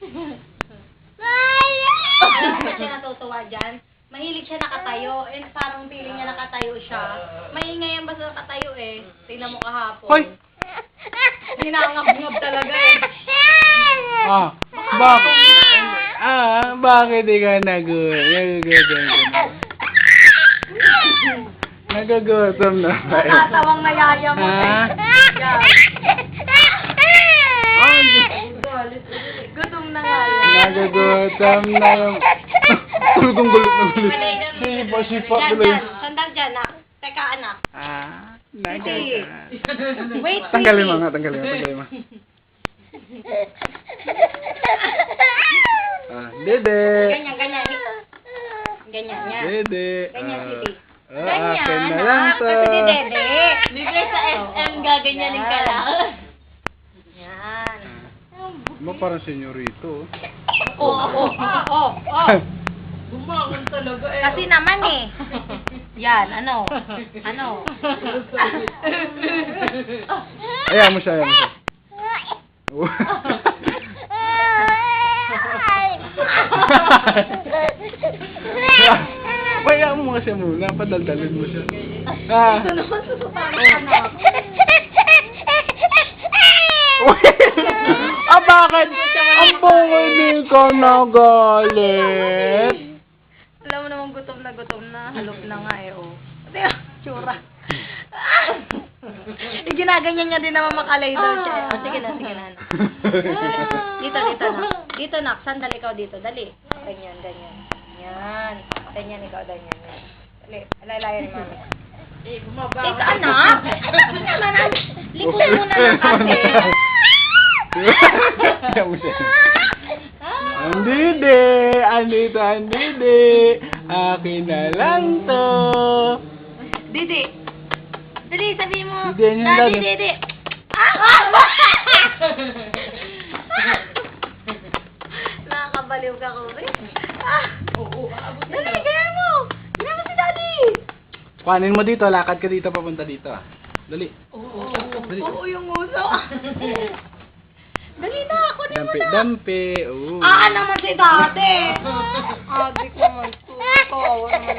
Alam mo ba siya natutuwa dyan? Mahilig siya nakatayo. Eh, parang feeling niya nakatayo siya. Maingay yan basta nakatayo eh. Tingnan mo kahapon. Hoy! Hinangab-ngab talaga eh. Bakit di ka nagugutom ka na? Nagugutom na ba? Natatawang nayaya mo eh. Gutom na nga yan. Nagugutom na yung... Tulog gulit na gulit. Sipa-sipa Dyan, tuloy. dyan. Sandal dyan, nak. Teka, anak. Wait, Tanggalin mo nga, tanggalin mo. Dede. Ganyan. Ganyan, yan. Dede. Ganyan, Dede. Akin Ganyan, na lang anak. to. Kasi si Dede. Bigla sa SM, gaganyanin ka lang. Yan. Mo parang senyorito. Oh. Bumangon talaga eh. Kasi naman eh. Yan, ano? Ayan mo siya. Bayaan mo kasi muna, padaldalin mo siya. Ito naman anak. Bakit? Ang bungay ka nagalit. Alam mo naman gutom na. Halop na nga eh, oh. Diba? Tsura. Ginaganyan niya din naman maka-laser siya. Oh, sige na. Dito, nak. Dito, nak. Sandali ikaw dito. Dali. Ganyan. Yan. Ganyan ikaw, ganyan. Dali. Alalayan ni mami. Teka, anak. Likod mo na lang kasi. Andide. Akin na lang to. Didi. Dali, sabihin mo. Didi. Nakakabaliw ka ko, eh. Dali, gaya mo. Gaya mo si Daddy. Kuhanin mo dito, lakad ka dito, papunta dito. Dali. Oo, yung uso. Dali na, kunin mo na. Dampi. Naman si Daddy. Adik naman. Kawawa naman.